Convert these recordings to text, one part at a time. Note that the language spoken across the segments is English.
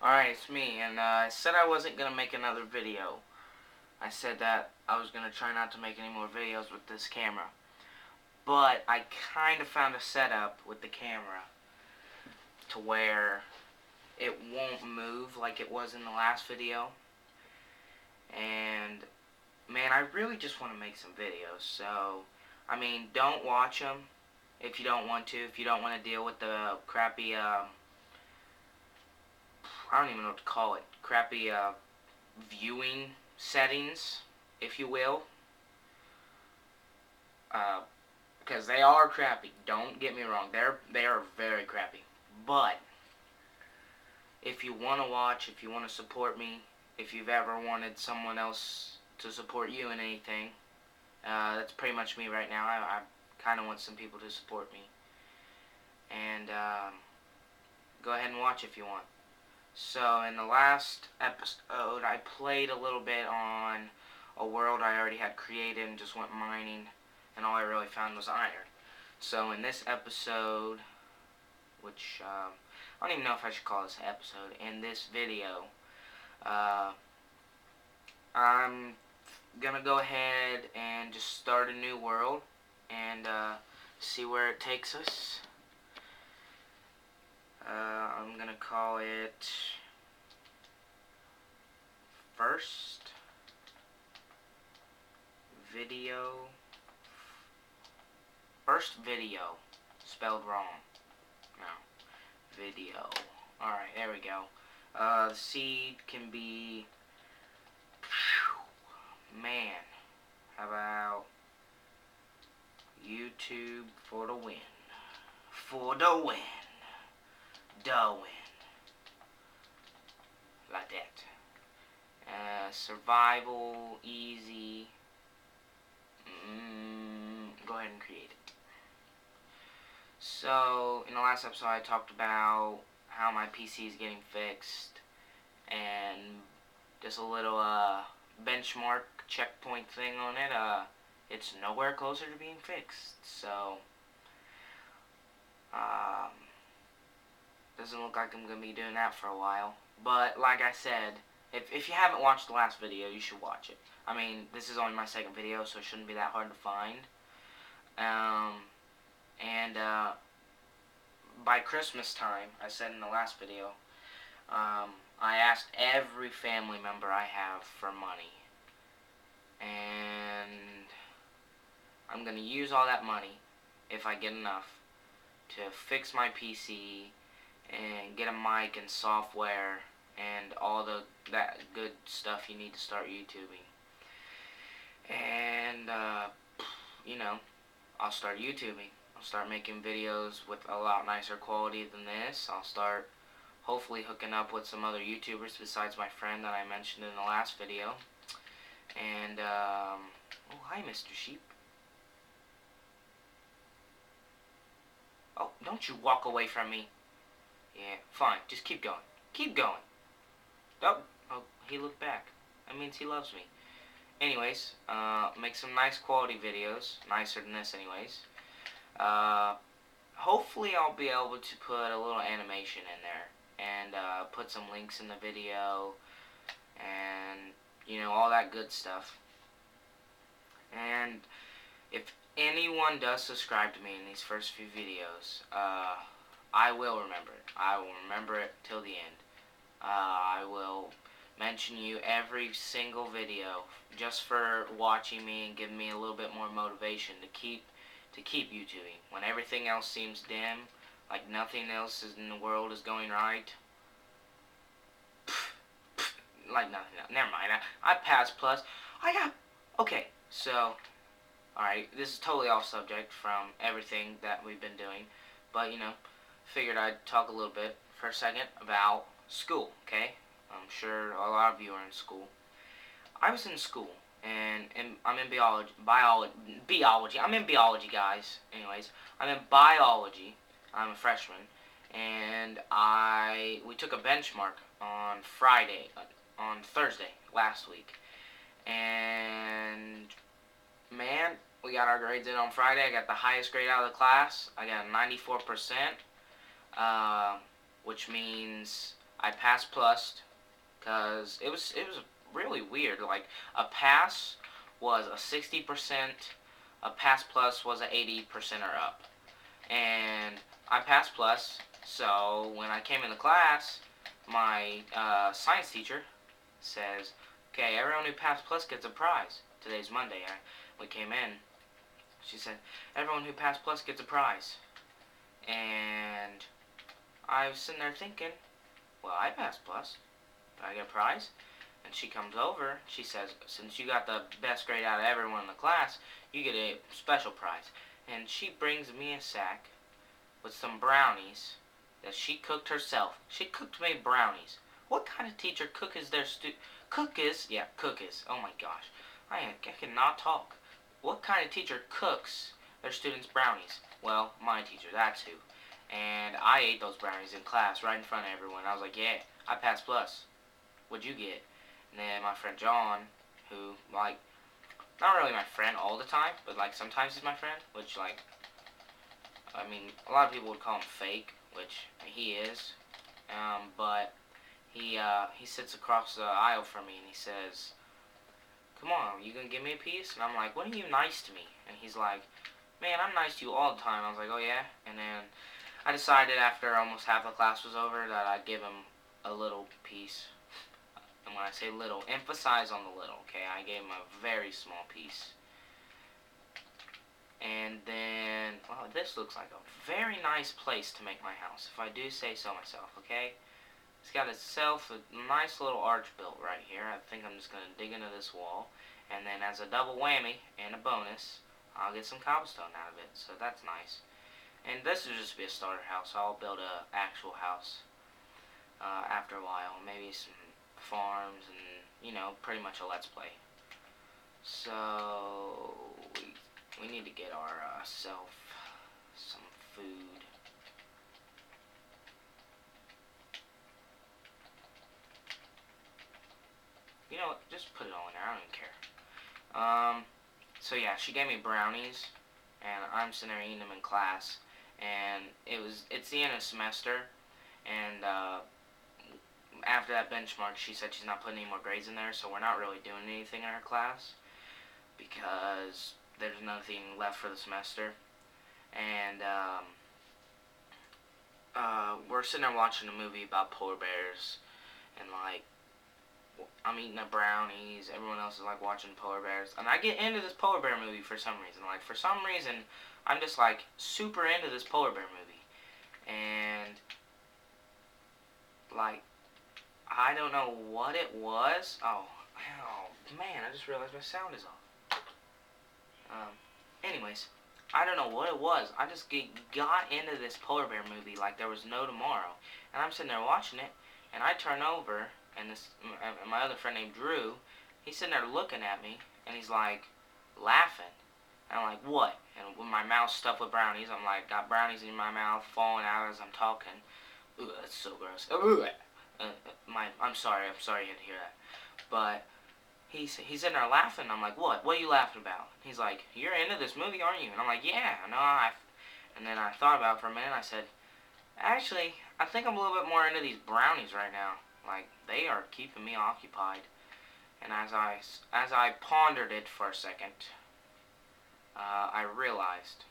Alright, it's me, and I said I wasn't going to make another video. I said that I was going to try not to make any more videos with this camera. But I kind of found a setup with the camera to where it won't move like it was in the last video. And, man, I really just want to make some videos. So, I mean, don't watch them if you don't want to. If you don't want to deal with the crappy, I don't even know what to call it. Crappy, viewing settings, if you will, because they are crappy. Don't get me wrong, they are very crappy. But if you want to watch, if you want to support me, if you've ever wanted someone else to support you in anything, that's pretty much me right now. I kind of want some people to support me, and go ahead and watch if you want. So in the last episode, I played a little bit on a world I already had created and just went mining, and all I really found was iron. So in this episode, which I don't even know if I should call this episode, in this video, I'm gonna go ahead and just start a new world and see where it takes us. I'm gonna call it First Video. First Video. Spelled wrong. No. Video. Alright, there we go. The seed can be... Man. How about YouTube for the win. For the win. The win. Like that. Survival, easy. Go ahead and create it. So, in the last episode I talked about how my PC is getting fixed, and just a little benchmark checkpoint thing on it. It's nowhere closer to being fixed, so doesn't look like I'm going to be doing that for a while. But like I said, if you haven't watched the last video, you should watch it. I mean, this is only my second video, so it shouldn't be that hard to find. By Christmas time, I said in the last video, I asked every family member I have for money. And I'm going to use all that money, if I get enough, to fix my PC and get a mic and software and all that good stuff you need to start YouTubing. And, you know, I'll start YouTubing. I'll start making videos with a lot nicer quality than this. I'll start hopefully hooking up with some other YouTubers besides my friend that I mentioned in the last video. And, oh, hi, Mr. Sheep. Oh, don't you walk away from me. Yeah, fine. Just keep going. Keep going. Oh, he looked back. That means he loves me. Anyways, make some nice quality videos. Nicer than this anyways. Hopefully I'll be able to put a little animation in there. And put some links in the video. And, you know, all that good stuff. And if anyone does subscribe to me in these first few videos, I will remember it. I will remember it till the end. I will mention you every single video just for watching me and giving me a little bit more motivation to keep YouTubing when everything else seems dim, like nothing else in the world is going right. Like nothing else. Never mind. I passed plus. Okay, so alright, this is totally off subject from everything that we've been doing, but you know, figured I'd talk a little bit for a second about school, okay? I'm sure a lot of you are in school. I was in school, and I'm in biology. I'm in biology, guys. Anyways, I'm in biology. I'm a freshman, and we took a benchmark on Thursday last week, and man, we got our grades in on Friday. I got the highest grade out of the class. I got 94%, which means I passed plus because it was really weird. Like a pass was a 60%, a pass plus was a 80% or up, and I passed plus. So when I came into class, my science teacher says, "Okay, everyone who passed plus gets a prize." Today's Monday. We came in. She said, "Everyone who passed plus gets a prize," and I was sitting there thinking, "Well, I passed plus. Do I get a prize?" And she comes over. She says, "Since you got the best grade out of everyone in the class, you get a special prize." And she brings me a sack with some brownies that she cooked herself. She cooked me brownies. What kind of teacher cookies their cookies? Yeah, cookies. Oh my gosh, I cannot talk. What kind of teacher cooks their students brownies? Well, my teacher. That's who. And I ate those brownies in class right in front of everyone. I was like, "Yeah, I passed plus. What'd you get?" And then my friend John, who, like, not really my friend all the time, but, like, sometimes he's my friend, which, like, I mean, a lot of people would call him fake, which he is, but he sits across the aisle from me, and he says, "Come on, you gonna give me a piece?" And I'm like, "When are you nice to me?" And he's like, "Man, I'm nice to you all the time." I was like, "Oh, yeah?" And then I decided after almost half the class was over that I'd give him a little piece. And when I say little, emphasize on the little, okay? I gave him a very small piece. And then, well, this looks like a very nice place to make my house, if I do say so myself, okay? It's got itself a nice little arch built right here. I think I'm just going to dig into this wall. And then as a double whammy and a bonus, I'll get some cobblestone out of it. So that's nice. And this will just be a starter house. I'll build an actual house after a while. Maybe some farms and, you know, pretty much a let's play. So we need to get ourself some food. You know what? Just put it all in there. I don't even care. So yeah, she gave me brownies, and I'm sitting there eating them in class. And it's the end of the semester, and after that benchmark, she said she's not putting any more grades in there, so we're not really doing anything in her class because there's nothing left for the semester. And we're sitting there watching a movie about polar bears, and like I'm eating the brownies. Everyone else is like watching polar bears, and I get into this polar bear movie for some reason. Like for some reason, I'm just like super into this polar bear movie, and like I don't know what it was. Oh man, I just realized my sound is off. Anyways, I don't know what it was. I just got into this polar bear movie like there was no tomorrow, and I'm sitting there watching it, and I turn over, and my other friend named Drew, he's sitting there looking at me, and he's like laughing. And I'm like, "What?" And with my mouth stuffed with brownies, I'm like, got brownies in my mouth falling out as I'm talking. Ooh, that's so gross. I'm sorry you had to hear that. But he's in there laughing. I'm like, "What? What are you laughing about?" He's like, "You're into this movie, aren't you?" And I'm like, "Yeah, no, I." And then I thought about it for a minute. I said, "Actually, I think I'm a little bit more into these brownies right now. Like they are keeping me occupied." And as I pondered it for a second, I realized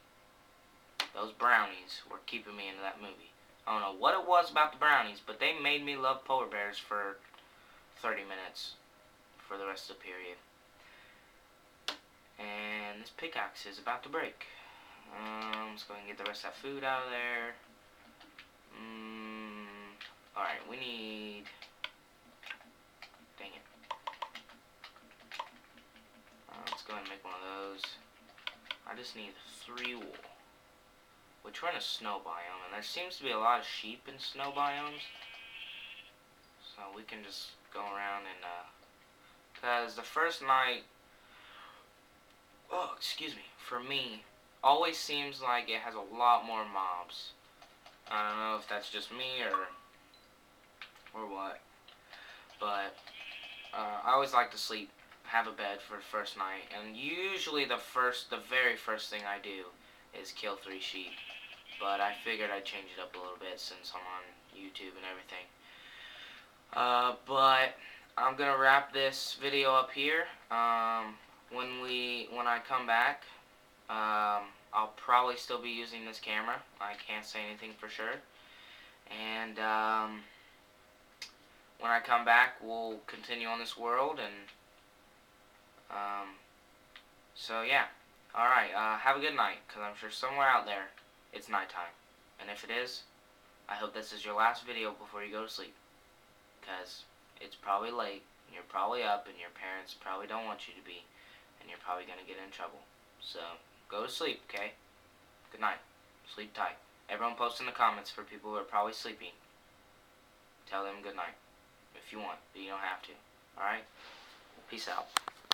those brownies were keeping me into that movie. I don't know what it was about the brownies, but they made me love polar bears for 30 minutes for the rest of the period. And this pickaxe is about to break. Let's go ahead and get the rest of that food out of there. Alright, we need... Dang it. Let's go ahead and make one of those. I just need 3 wool. Which we're in a snow biome, and there seems to be a lot of sheep in snow biomes. So we can just go around and, because the first night, oh, excuse me, for me, always seems like it has a lot more mobs. I don't know if that's just me or what, but I always like to sleep, have a bed for the first night, and usually the very first thing I do is kill 3 sheep. But I figured I'd change it up a little bit since I'm on YouTube and everything. But I'm gonna wrap this video up here. When I come back, I'll probably still be using this camera. I can't say anything for sure. And when I come back, we'll continue on this world. And so yeah. All right. Have a good night, because I'm sure somewhere out there it's nighttime. And if it is, I hope this is your last video before you go to sleep, because it's probably late, and you're probably up, and your parents probably don't want you to be, and you're probably going to get in trouble. So, go to sleep, okay? Good night. Sleep tight. Everyone post in the comments for people who are probably sleeping. Tell them good night if you want, but you don't have to. Alright? Peace out.